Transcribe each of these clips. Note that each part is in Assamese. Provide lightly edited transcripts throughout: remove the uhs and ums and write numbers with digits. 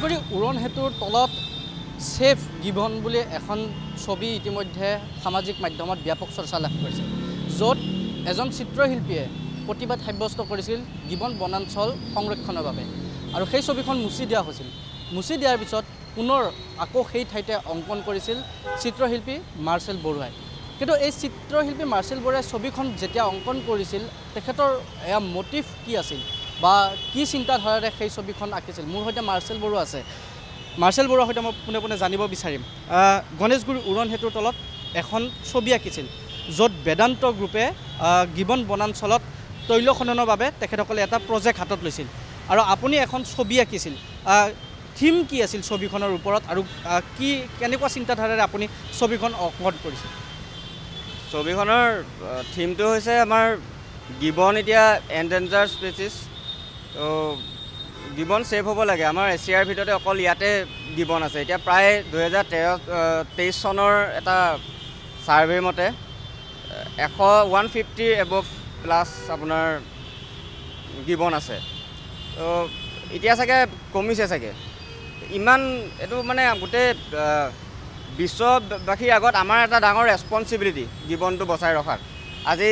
গণেশগুৰি উৰণ সেতুৰ তলত সেফ গিবন বুলি এখন ছবি ইতিমধ্যে সামাজিক মাধ্যমত ব্যাপক চৰ্চা লাভ কৰিছে, য'ত এজন চিত্ৰশিল্পীয়ে প্ৰতিবাদ সাব্যস্ত কৰিছিল গিবন বনাঞ্চল সংৰক্ষণৰ বাবে। আৰু সেই ছবিখন মুচি দিয়া হৈছিল। মুচি দিয়াৰ পিছত পুনৰ আকৌ সেই ঠাইতে অংকন কৰিছিল চিত্ৰশিল্পী মাৰ্চেল বৰুৱাই। কিন্তু এই চিত্ৰশিল্পী মাৰ্চেল বৰুৱাই ছবিখন যেতিয়া অংকন কৰিছিল, তেখেতৰ এয়া মটিভ কি আছিল বা কি চিন্তাধাৰাৰে সেই ছবিখন আঁকিছিল? মোৰ সৈতে মাৰ্চেল বৰুৱা আছে। মাৰ্চেল বৰুৱাৰ সৈতে মই পোনে পোনে জানিব বিচাৰিম, গণেশগুৰি উৰণ সেতুৰ তলত এখন ছবি আঁকিছিল, য'ত বেদান্ত গ্ৰুপে গিবন বনাঞ্চলত তৈল খননৰ বাবে তেখেতসকলে এটা প্ৰজেক্ট হাতত লৈছিল। আৰু আপুনি এখন ছবি আঁকিছিল, থিম কি আছিল ছবিখনৰ ওপৰত আৰু কেনেকুৱা চিন্তাধাৰাৰে আপুনি ছবিখন অংকন কৰিছিল? ছবিখনৰ থিমটো হৈছে আমাৰ গিবন এতিয়া এনডেঞ্জাৰ স্পেচিছ। তো গিবন ছেভ হ'ব লাগে। আমাৰ এছিয়াৰ ভিতৰতে অকল ইয়াতে গিবন আছে। এতিয়া প্ৰায় 2023 চনৰ এটা ছাৰ্ভে মতে 150 এবভ প্লাছ আপোনাৰ গিবন আছে। তো এতিয়া চাগে কমিছে চাগে ইমান। এইটো মানে গোটেই বিশ্ববাসীৰ আগত আমাৰ এটা ডাঙৰ ৰেছপনচিবিলিটি গিবনটো বচাই ৰখাৰ। আজি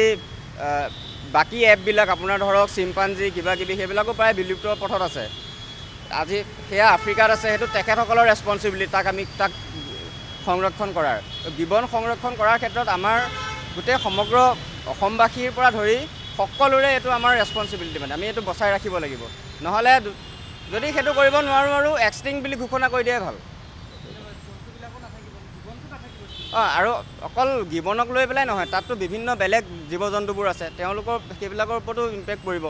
বাকী এপবিলাক আপোনাৰ ধৰক চিম্পাঞ্জি কিবা কিবি সেইবিলাকো প্ৰায় বিলুপ্তৰ পথত আছে। আজি সেয়া আফ্ৰিকাত আছে, সেইটো তেখেতসকলৰ ৰেছপনচিবিলিটি, তাক সংৰক্ষণ কৰাৰ। গিবন সংৰক্ষণ কৰাৰ ক্ষেত্ৰত আমাৰ গোটেই সমগ্ৰ অসমবাসীৰ পৰা ধৰি সকলোৰে এইটো আমাৰ ৰেছপনচিবিলিটি। মানে আমি এইটো বচাই ৰাখিব লাগিব, নহ'লে যদি সেইটো কৰিব নোৱাৰোঁ আৰু এক্সটিংক্ট বুলি ঘোষণা কৰি দিয়াই ভাল। আৰু অকল গিবনক লৈ পেলাই নহয়, তাততো বিভিন্ন বেলেগ জীৱ জন্তুবোৰ আছে, সেইবিলাকৰ ওপৰতো ইম্পেক্ট পৰিব।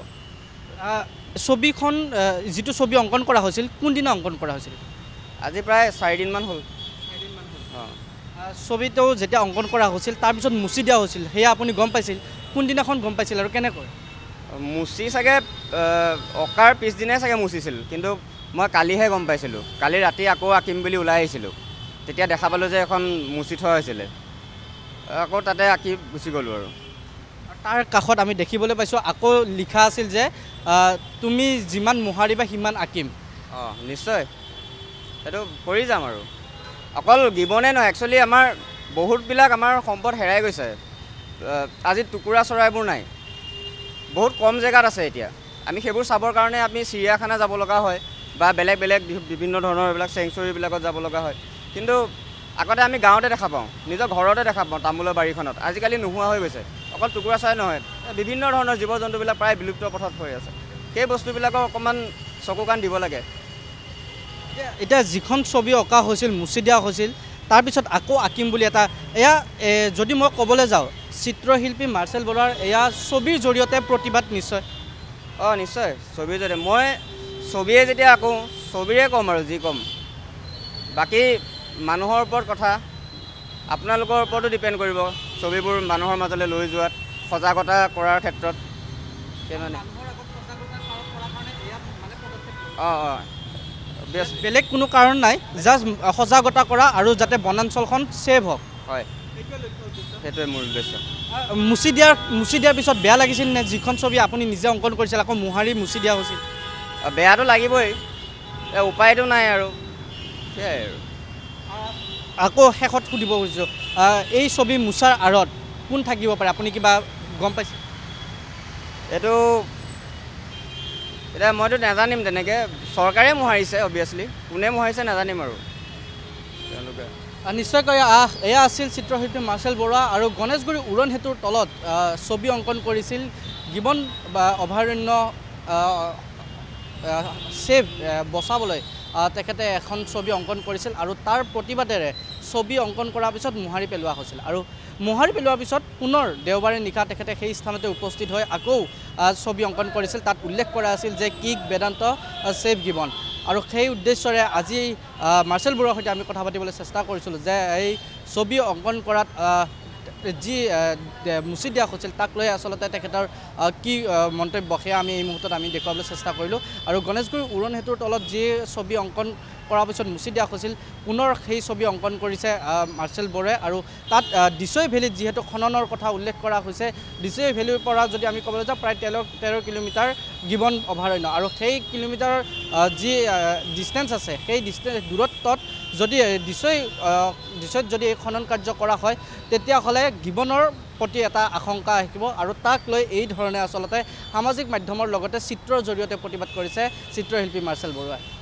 ছবিখন যিটো ছবি অংকন কৰা হৈছিল, কোনদিনা অংকন কৰা হৈছিল? আজি প্ৰায় 4 দিনমান হ'ল। ছবিটো যেতিয়া অংকন কৰা হৈছিল তাৰপিছত মুচি দিয়া হৈছিল, সেয়া আপুনি গম পাইছিল? কোনদিনাখন গম পাইছিল আৰু কেনেকৈ? মুচি চাগে অঁকাৰ পিছদিনাই চাগে মুচিছিল, কিন্তু মই কালিহে গম পাইছিলোঁ। কালি ৰাতি আকৌ আঁকিম বুলি ওলাই আহিছিলোঁ, তেতিয়া দেখা পালোঁ যে এখন মুচি থোৱা হৈছিলে। আকৌ তাতে আঁকি গুচি গ'লোঁ। আৰু তাৰ কাষত আমি দেখিবলৈ পাইছোঁ আকৌ লিখা আছিল যে তুমি যিমান মোহাৰিবা সিমান আঁকিম। নিশ্চয় সেইটো কৰি যাম। আৰু অকল গিবনে নহয়, একচুৱেলি আমাৰ বহুতবিলাক আমাৰ সম্পদ হেৰাই গৈছে। আজি টুকুৰা চৰাইবোৰ নাই, বহুত কম জেগাত আছে। এতিয়া আমি সেইবোৰ চাবৰ কাৰণে আমি চিৰিয়াখানা যাব লগা হয় বা বেলেগ বেলেগ বিভিন্ন ধৰণৰ এইবিলাক চেংচুৰীবিলাকত যাব লগা হয়। কিন্তু আগতে আমি গাঁৱতে দেখা পাওঁ, নিজৰ ঘৰতে দেখা পাওঁ, তামোলৰ বাৰীখনত। আজিকালি নোহোৱা হৈ গৈছে। অকল টুকুৰা চৰাই নহয়, বিভিন্ন ধৰণৰ জীৱ জন্তুবিলাক প্ৰায় বিলুপ্ত পথত হৈ আছে। সেই বস্তুবিলাকৰ অকণমান চকু কাণ দিব লাগে। এতিয়া যিখন ছবি অঁকা হৈছিল, মুচি দিয়া হৈছিল, তাৰপিছত আকৌ আঁকিম বুলি এটা, এয়া যদি মই ক'বলৈ যাওঁ, চিত্ৰশিল্পী মাৰ্চেল বৰুৱাৰ এয়া ছবিৰ জৰিয়তে প্ৰতিবাদ নিশ্চয়। নিশ্চয় ছবিৰ জৰিয়তে। মই ছবিয়ে যেতিয়া আঁকো, ছবিৰে ক'ম আৰু যি ক'ম। বাকী মানুহৰ ওপৰত কথা, আপোনালোকৰ ওপৰতো ডিপেণ্ড কৰিব ছবিবোৰ মানুহৰ মাজলৈ লৈ যোৱাত, সজাগতা কৰাৰ ক্ষেত্ৰত। বেলেগ কোনো কাৰণ নাই, জাষ্ট সজাগতা কৰা আৰু যাতে বনাঞ্চলখন ছেভ হওক। হয়, সেইটোৱে মোৰ উদ্দেশ্য। মুচি দিয়াৰ পিছত বেয়া লাগিছিল নে? যিখন ছবি আপুনি নিজে অংকন কৰিছিল আকৌ মোহাৰি মুচি দিয়া হৈছিল। বেয়াটো লাগিবই, উপায়টো নাই আৰু সেয়াই। আৰু আকৌ শেষত সুধিব খুজিছোঁ, এই ছবি মোচাৰ আঁৰত কোন থাকিব পাৰে? আপুনি কিবা গম পাইছে? এইটো এতিয়া মইতো নাজানিম তেনেকৈ। চৰকাৰে মোহাৰিছে অবভিয়াছলি, কোনে মোহাৰিছে নাজানিম আৰু তেওঁলোকে। নিশ্চয়কৈ এয়া আছিল চিত্ৰশিল্পী মাৰ্চেল বৰুৱা। আৰু গণেশগুৰি উৰণ সেতুৰ তলত ছবি অংকন কৰিছিল, গিবন অভয়াৰণ্য ছেভ বচাবলৈ তেখেতে এখন ছবি অংকন কৰিছিল। আৰু তাৰ প্ৰতিবাদেৰে ছবি অংকন কৰাৰ পিছত মোহাৰি পেলোৱা হৈছিল। আৰু মোহাৰি পেলোৱাৰ পিছত পুনৰ দেওবাৰে নিশা তেখেতে সেই স্থানতে উপস্থিত হৈ আকৌ ছবি অংকন কৰিছিল। তাত উল্লেখ কৰা আছিল যে কিক বেদান্ত ছেভ গিবন। আৰু সেই উদ্দেশ্যৰে আজি মাৰ্চেল বৰুৱাৰ সৈতে আমি কথা পাতিবলৈ চেষ্টা কৰিছিলোঁ যে এই ছবি অংকন কৰাত যি মুচি দিয়া হৈছিল তাক লৈ আচলতে তেখেতৰ কি মন্তব্য সেয়া আমি এই মুহূৰ্তত আমি দেখুৱাবলৈ চেষ্টা কৰিলোঁ আৰু গণেশগুৰি উৰণ সেতুৰ তলত যি ছবি অংকন কৰাৰ পিছত মুচি দিয়া হৈছিল পুনৰ সেই ছবি অংকন কৰিছে মাৰ্চেল বৰুৱাই আৰু তাত দিছৈ ভেলীত যিহেতু খননৰ কথা উল্লেখ কৰা হৈছে দিছৈ ভেলীৰ পৰা যদি আমি ক'বলৈ যাওঁ প্ৰায় 13 কিলোমিটাৰ গিবন অভয়াৰণ্য আৰু সেই কিলোমিটাৰৰ যি ডিষ্টেঞ্চ আছে সেই দূৰত্বত যদি দিছৈত যদি এই খনন কাৰ্য কৰা হয় তেতিয়াহ'লে গিবনৰ প্ৰতি এটা আশংকা আহিব আৰু তাক লৈ এই ধৰণে আচলতে সামাজিক মাধ্যমৰ লগতে চিত্ৰৰ জৰিয়তে প্ৰতিবাদ কৰিছে চিত্ৰশিল্পী মাৰ্চেল বৰুৱাই।